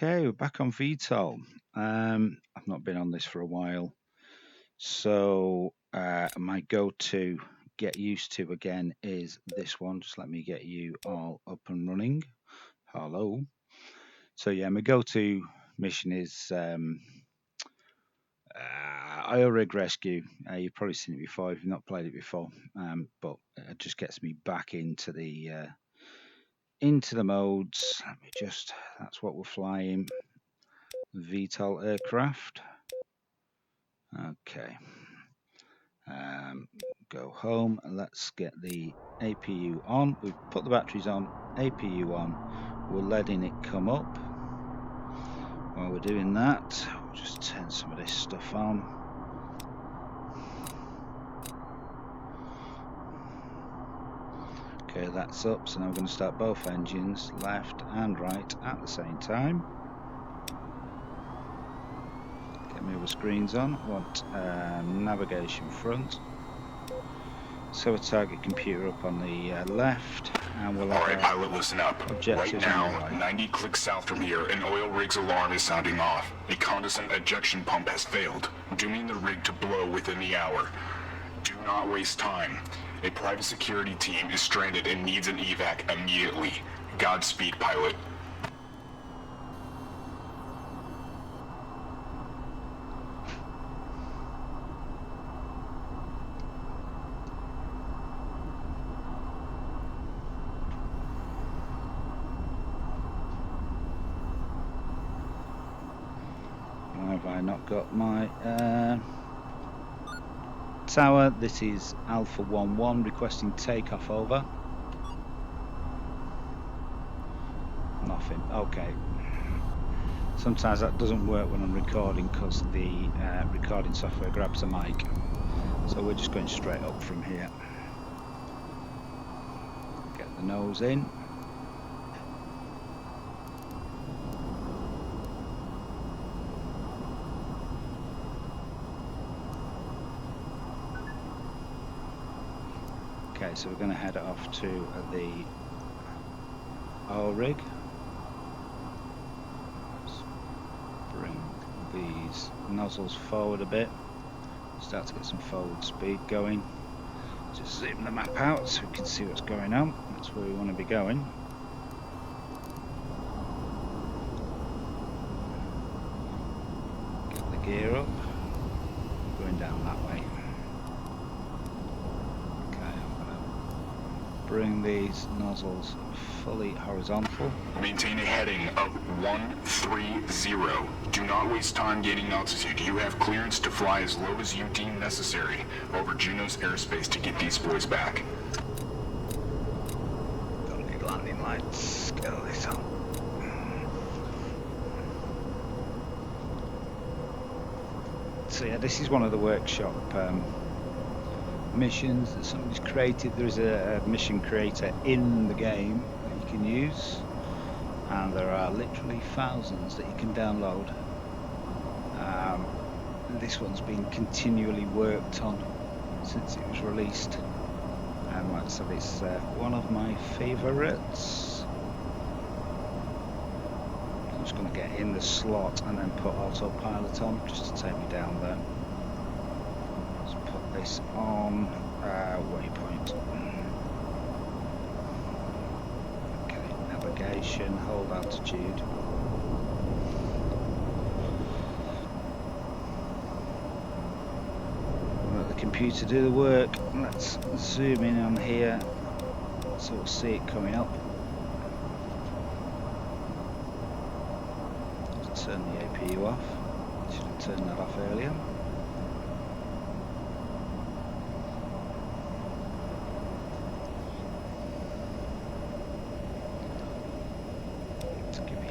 Okay, we're back on VTOL. I've not been on this for a while, so my go-to get used to again is this one. Just let me get you all up and running. Hello. So yeah, my go-to mission is Oil Rig Rescue. You've probably seen it before if you've not played it before, but it just gets me back into the modes. Let me just. That's what we're flying. VTOL aircraft. Okay. Go home and let's get the APU on. We've put the batteries on, APU on. We're letting it come up. While we're doing that, we'll just turn some of this stuff on. Okay, that's up. So now we're going to start both engines, left and right, at the same time. Get my other screens on. I want navigation front. So a target computer up on the left, and we'll have. All right, pilot, listen up. Objectives right now, on the right. 90 clicks south from here, an oil rig's alarm is sounding off. A condensate ejection pump has failed, dooming the rig to blow within the hour. Do not waste time. A private security team is stranded and needs an evac immediately. Godspeed, pilot. Why have I not got my tower? This is Alpha 11 requesting takeoff over. Nothing. Okay. Sometimes that doesn't work when I'm recording because the recording software grabs the mic. So we're just going straight up from here. Get the nose in. Okay, so we're going to head off to the oil rig. Let's bring these nozzles forward a bit. Start to get some forward speed going. Just zoom the map out so we can see what's going on. That's where we want to be going. Get the gear up. Going down that way. Bring these nozzles fully horizontal. Maintain a heading of 130. Do not waste time gaining altitude. You have clearance to fly as low as you deem necessary over Juno's airspace to get these boys back. Don't need landing lights. Get all this on. So yeah, this is one of the workshop missions that somebody's created. There is a mission creator in the game that you can use, and there are literally thousands that you can download. This one's been continually worked on since it was released, and like I said, it's one of my favourites. I'm just going to get in the slot and then put autopilot on just to take me down there. This on waypoint. Okay, navigation, hold altitude. Let the computer do the work. Let's zoom in on here so we'll see it coming up. Let's turn the APU off. Should have turned that off earlier.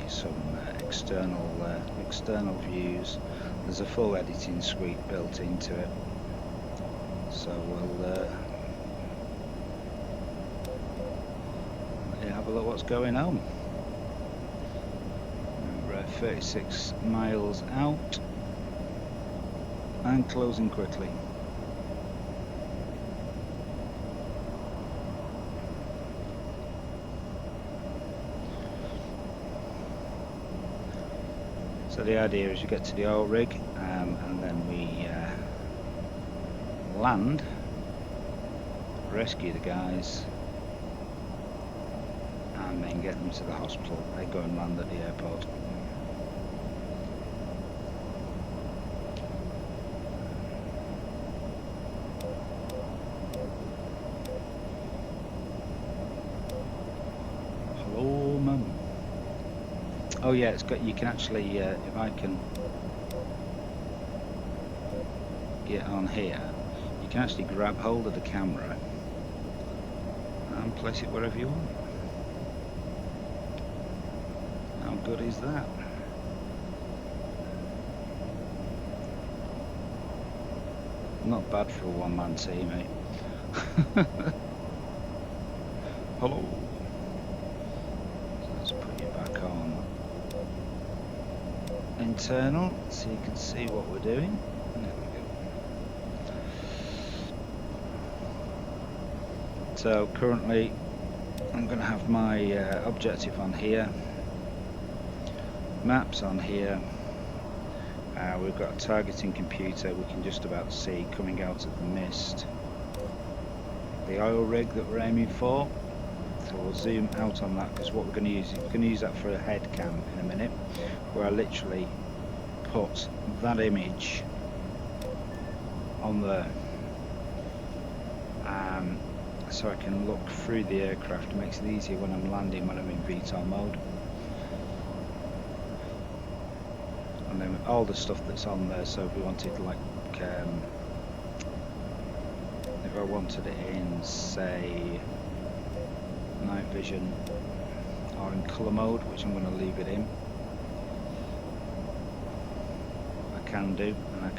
Some external views. There's a full editing suite built into it, so we'll have a look what's going on. We're 36 miles out and closing quickly. So the idea is you get to the oil rig and then we land, rescue the guys, and then get them to the hospital. They go and land at the airport. Hello, mum. Oh yeah, it's got. You can actually, if I can get on here, you can actually grab hold of the camera and place it wherever you want. How good is that? Not bad for a one-man team, eh? Hello. So let's put you back on internal so you can see what we're doing. There we go. So currently I'm going to have my objective on here, maps on here. We've got a targeting computer we can just about see coming out of the mist. The oil rig that we're aiming for. So we'll zoom out on that because what we're going to use, we're going to use that for a head cam in a minute, where I literally put that image on there, so I can look through the aircraft. It makes it easier when I'm landing, when I'm in VTOL mode. And then all the stuff that's on there, so if we wanted like if I wanted it in, say, night vision or in colour mode, which I'm going to leave it in, I can do, and I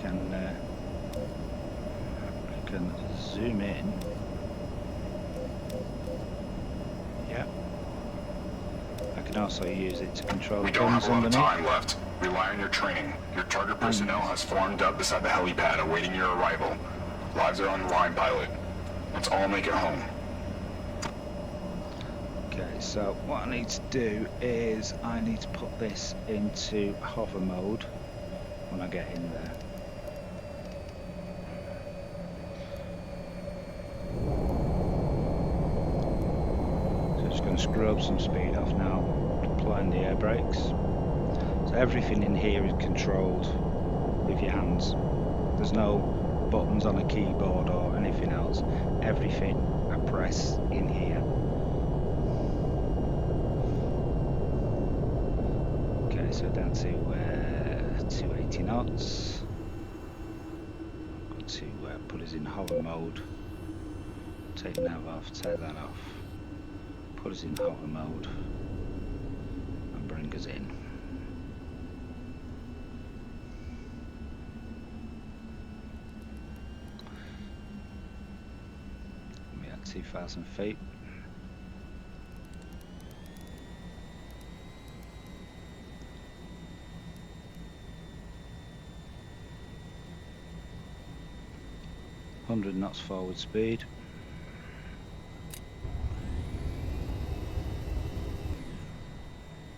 can zoom in. Yeah, I can also use it to control the guns underneath. We don't have a lot of time left. Rely on your training. Your target personnel has formed up beside the helipad awaiting your arrival. Lives are on the line, pilot. Let's all make it home. Okay, so what I need to do is I need to put this into hover mode when I get in there. So just going to screw up some speed off now, applying the air brakes. So everything in here is controlled with your hands. There's no buttons on a keyboard or anything else. Everything I press in here. Okay, so down to 280 knots. I've got to put us in hover mode. Take nav off, take that off. Put us in hover mode and bring us in. We're at 2,000 feet. Knots forward speed.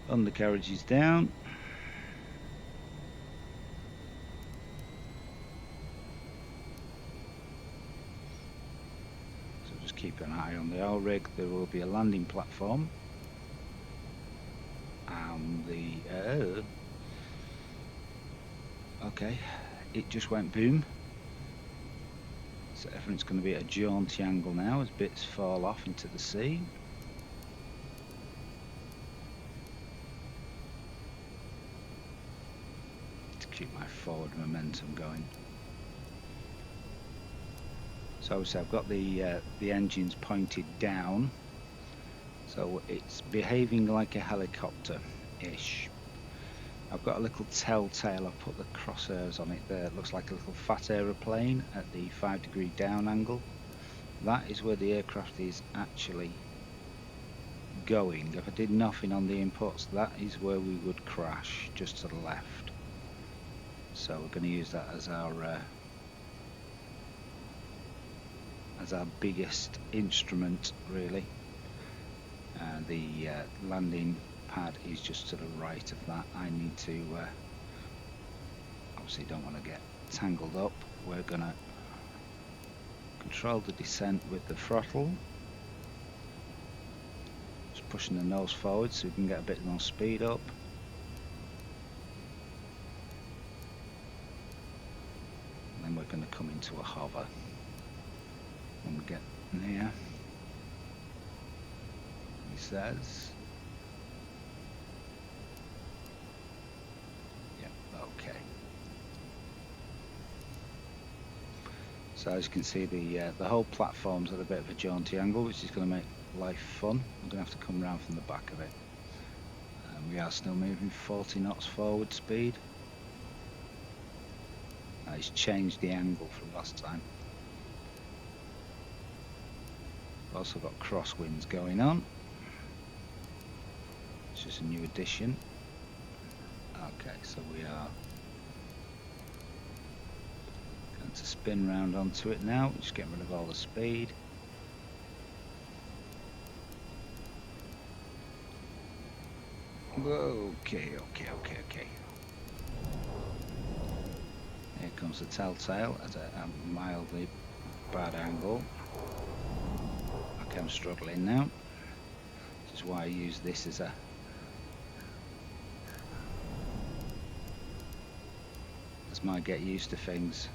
Undercarriage is down. So just keep an eye on the oil rig. There will be a landing platform. And the okay, it just went boom. So everything's going to be at a jaunty angle now as bits fall off into the sea. To keep my forward momentum going. So obviously I've got the engines pointed down, so it's behaving like a helicopter-ish. I've got a little telltale, I've put the crosshairs on it there. It looks like a little fat aeroplane at the 5-degree down angle. That is where the aircraft is actually going. If I did nothing on the inputs, that is where we would crash, just to the left. So we're going to use that as our biggest instrument, really. The landing pad is just to the right of that. I need to Obviously don't want to get tangled up. We're gonna control the descent with the throttle. Just pushing the nose forward so we can get a bit more speed up. And then we're going to come into a hover when we get near. He says. Yeah, okay. So as you can see, the whole platform's at a bit of a jaunty angle, which is going to make life fun. I'm going to have to come around from the back of it. We are still moving 40 knots forward speed. It's changed the angle from last time. Also got crosswinds going on. It's just a new addition. Okay, so we are going to spin round onto it now, just getting rid of all the speed. Okay. Here comes the telltale at a mildly bad angle. Okay, I'm struggling now. This is why I use this as my get used to things.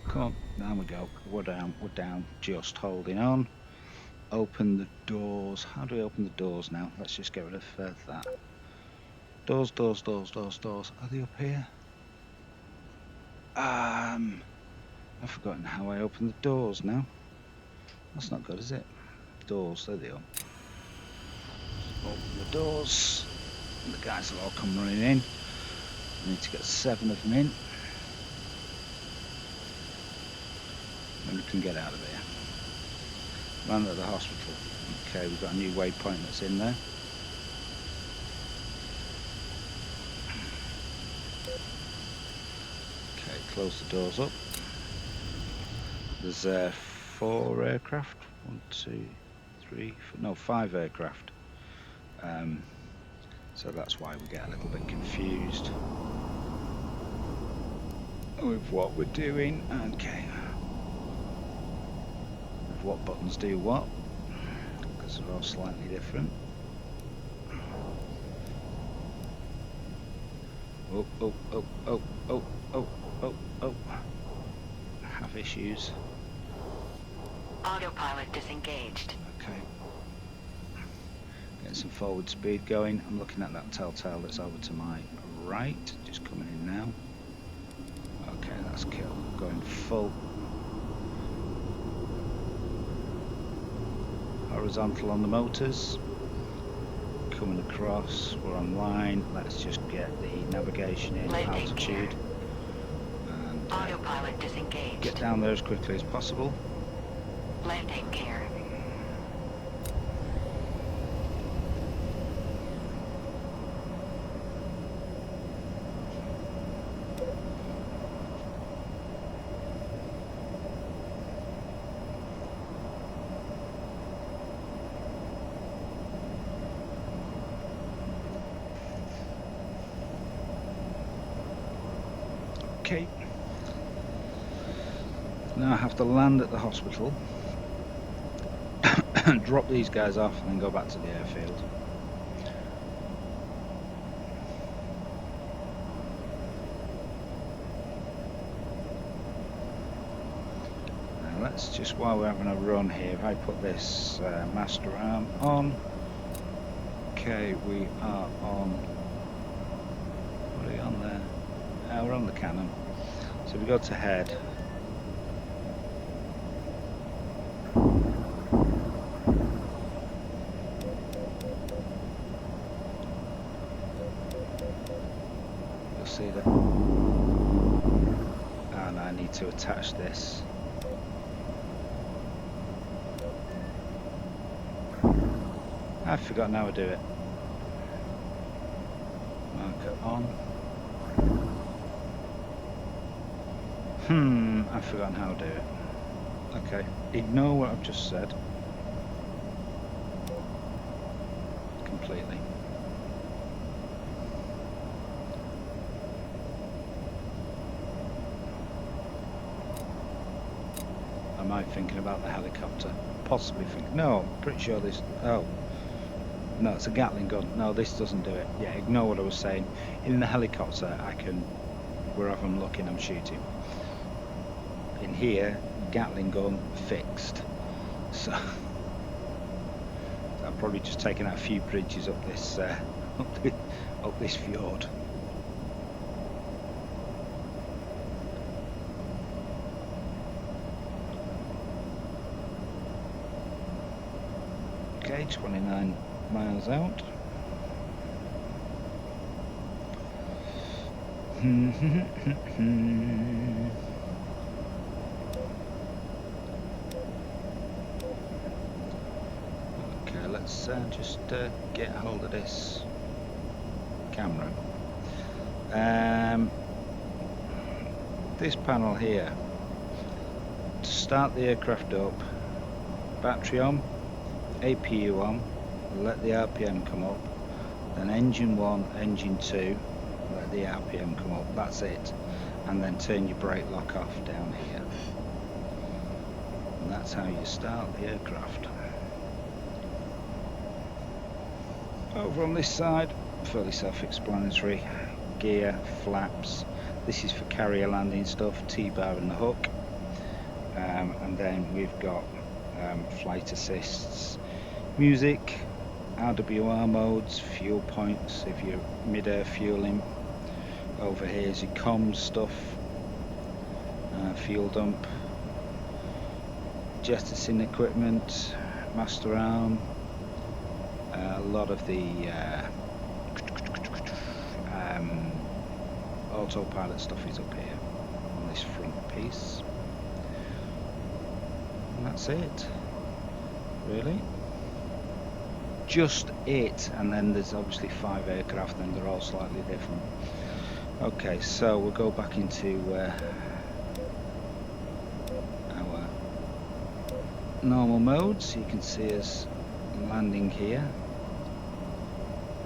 Come on, down we go. We're down, just holding on. Open the doors. How do we open the doors now? Let's just get rid of that. Doors. Are they up here? I've forgotten how I open the doors now. That's not good, is it? Doors, there they are. Open the doors. And the guys will all come running in. I need to get 7 of them in. Then we can get out of here. Land at the hospital. Okay, we've got a new waypoint that's in there. Okay, close the doors up. There's 4 aircraft. 1, 2, 3, 4, no, 5 aircraft. So that's why we get a little bit confused with what we're doing. Okay. With what buttons do what, because they're all slightly different. Oh. Have issues. Autopilot disengaged. Okay. Getting some forward speed going. I'm looking at that telltale that's over to my right. Just coming in now. Okay, that's cool. Going full horizontal on the motors. Coming across. We're online. Let's just get the navigation in, altitude. And autopilot disengaged. Get down there as quickly as possible. Landing gear. Okay. Now I have to land at the hospital. Drop these guys off and then go back to the airfield. Now let's just, while we're having a run here, if I put this master arm on. Okay, we are on. What are we on there? We're on the cannon. So we go to head. See that, and I need to attach this. I've forgotten how to do it. Marker on. I've forgotten how to do it. Okay, ignore what I've just said. completely. Am I thinking about the helicopter? Possibly think. No, I'm pretty sure this. Oh, no, it's a Gatling gun. No, this doesn't do it. Yeah, ignore what I was saying. In the helicopter, I can, wherever I'm looking, I'm shooting. In here, Gatling gun fixed. So I've probably just taken out a few bridges up this up this fjord. Okay, 29 miles out. Okay, let's just get hold of this camera. This panel here, to start the aircraft up, battery on, APU on, let the RPM come up, then engine 1, engine 2, let the RPM come up, that's it, and then turn your brake lock off down here. And that's how you start the aircraft. Over on this side, fairly self-explanatory. Gear, flaps. This is for carrier landing stuff, T-bar and the hook. And then we've got flight assists, music, RWR modes, fuel points if you're mid-air fueling. Over here is your comms stuff, fuel dump, jettison equipment, master arm. A lot of the autopilot stuff is up here on this front piece, and that's it, really. Just it, and then there's obviously 5 aircraft, and they're all slightly different. Okay, so we'll go back into our normal mode, so you can see us landing here.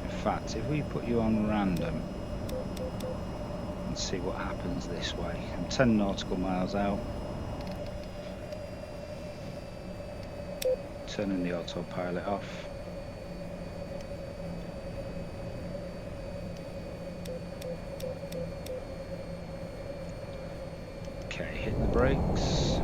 In fact, if we put you on random and see what happens this way. I'm 10 nautical miles out. Turning the autopilot off. Okay, hit the brakes.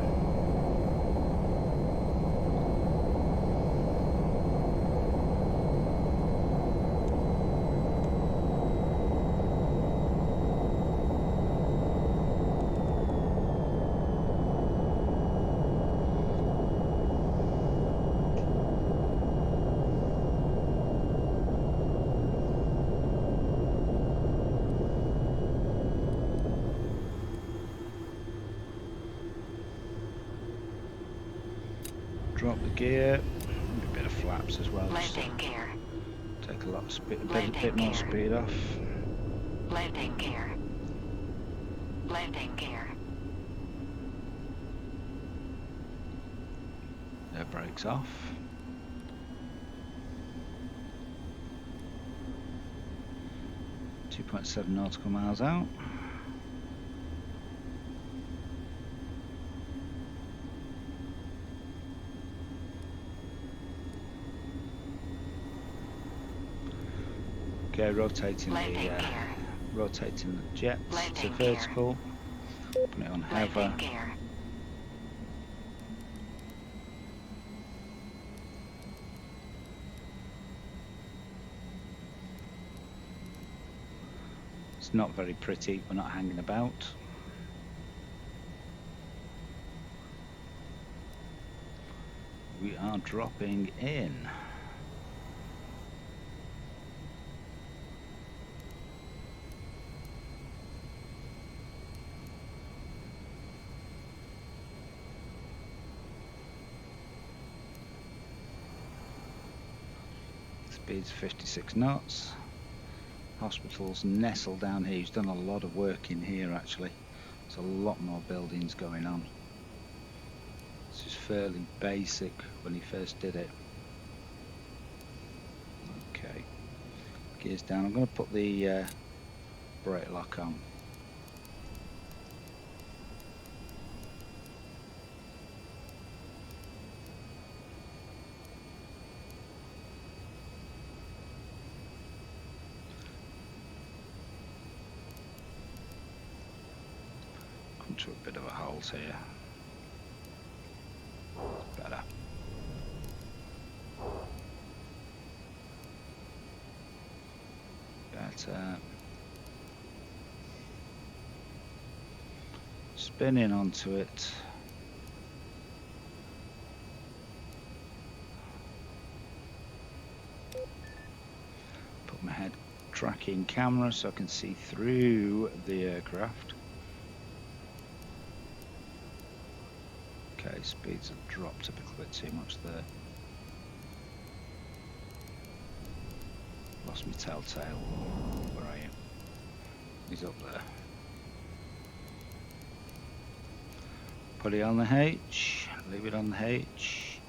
Drop the gear, a bit of flaps as well. Landing gear. Take a lot of speed, a bit more speed off. Landing gear. Landing gear. Air brakes off. .7 nautical miles out. Okay, rotating the jets to vertical. Put it on hover. It's not very pretty, we're not hanging about. We are dropping in. Speed's 56 knots. Hospital's nestled down here. He's done a lot of work in here actually. There's a lot more buildings going on. This is fairly basic when he first did it. Okay. Gears down. I'm going to put the brake lock on. Come to a bit of a halt here. Better. Better. Spinning onto it. Put my head tracking camera so I can see through the aircraft. Okay, speeds have dropped a little bit too much there. Lost my telltale. Where are you? He's up there. Put it on the H, leave it on the H.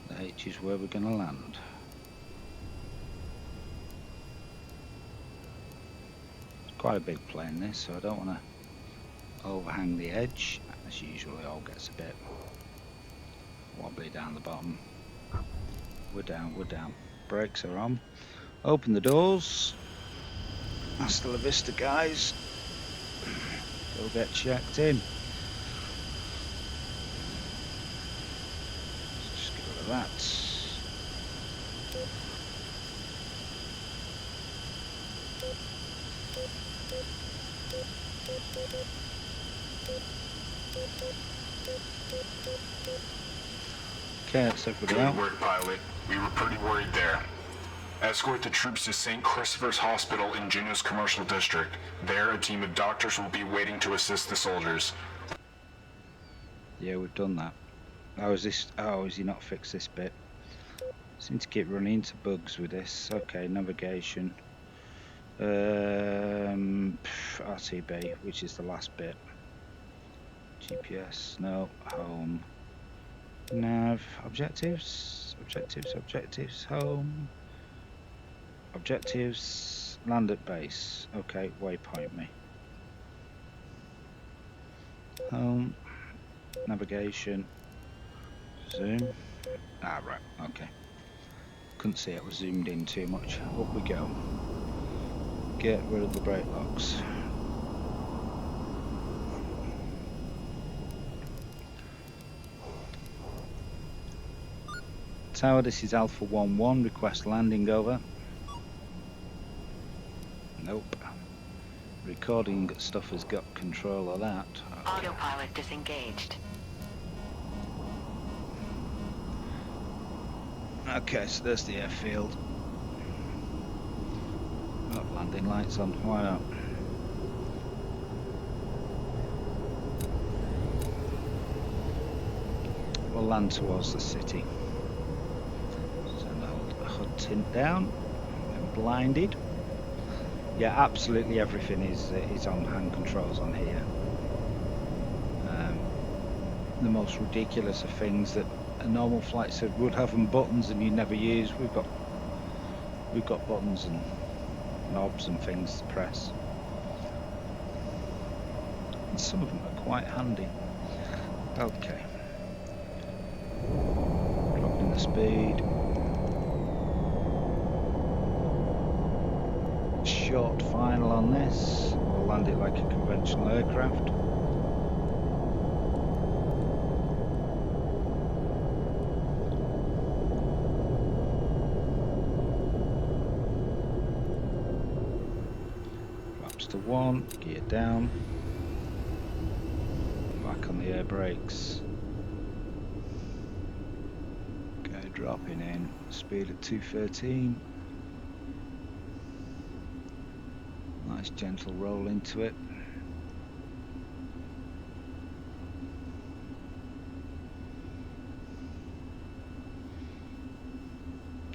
The H is where we're going to land. It's quite a big plane this, so I don't want to overhang the edge. As usual, it all gets a bit wobbly down the bottom. We're down, we're down. Brakes are on. Open the doors. Hasta la vista, guys. Go get checked in. Let's just get rid of that. Okay, that's everybody out. Good work, pilot. We were pretty worried there. Escort the troops to St. Christopher's Hospital in Juneau's commercial district. There, a team of doctors will be waiting to assist the soldiers. Yeah, we've done that. How is this? Oh, has he not fixed this bit? Seem to keep running into bugs with this. Okay, navigation. RTB, which is the last bit. GPS, no. Home. Nav. Objectives. Objectives. Home. Objectives. Land at base. Okay, waypoint me. Home. Navigation. Zoom. Ah, right. Okay. Couldn't see it was zoomed in too much. Up we go. Get rid of the brake locks. Tower, this is Alpha 1-1. Request landing over. Nope. Recording stuff has got control of that. Okay. Autopilot disengaged. Okay, so there's the airfield. Got landing lights on. Why not? We'll land towards the city. Send the whole HUD tint down. I'm blinded. Yeah, absolutely everything is on hand controls on here. The most ridiculous of things that a normal flight set would have on buttons and you never use. We've got buttons and knobs and things to press. And some of them are quite handy. Okay. Dropping the speed. Short final on this. We'll land it like a conventional aircraft. Flaps to 1, gear down. Back on the air brakes. Okay, dropping in. Speed of 213. Nice gentle roll into it.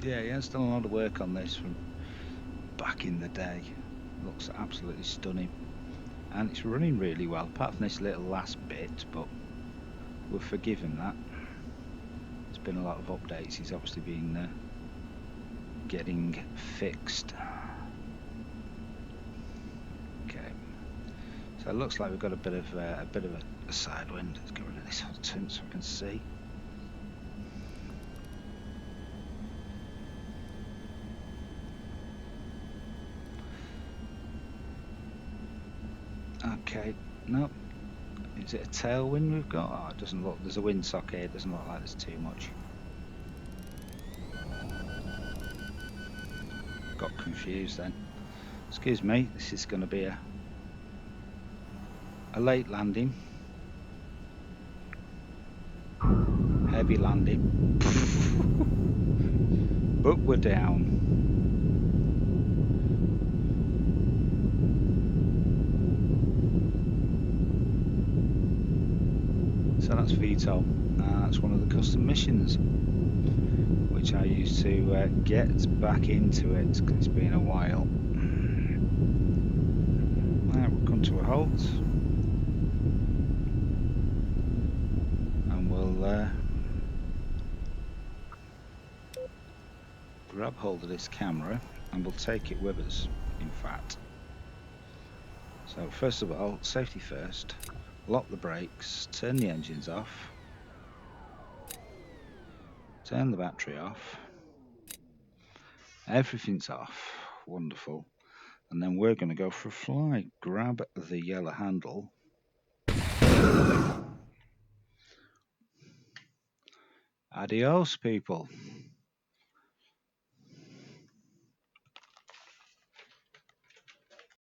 Yeah, he has done a lot of work on this from back in the day. Looks absolutely stunning. And it's running really well, apart from this little last bit, but we're forgiven that. There's been a lot of updates. He's obviously been getting fixed. Okay. So it looks like we've got a bit of a side wind. Let's get rid of this hot tint so I can see. Okay, no. Is it a tailwind we've got? Oh, it doesn't look. There's a windsock here. It doesn't look like there's too much. Got confused then. Excuse me. This is going to be a late landing. Heavy landing. But we're down. So that's VTOL. That's one of the custom missions, which I used to get back into it because it's been a while. Right, we'll come to a halt. And we'll grab hold of this camera and we'll take it with us, in fact. So first of all, safety first. Lock the brakes, turn the engines off, turn the battery off. Everything's off. Wonderful. And then we're going to go for a fly. Grab the yellow handle. Adios, people.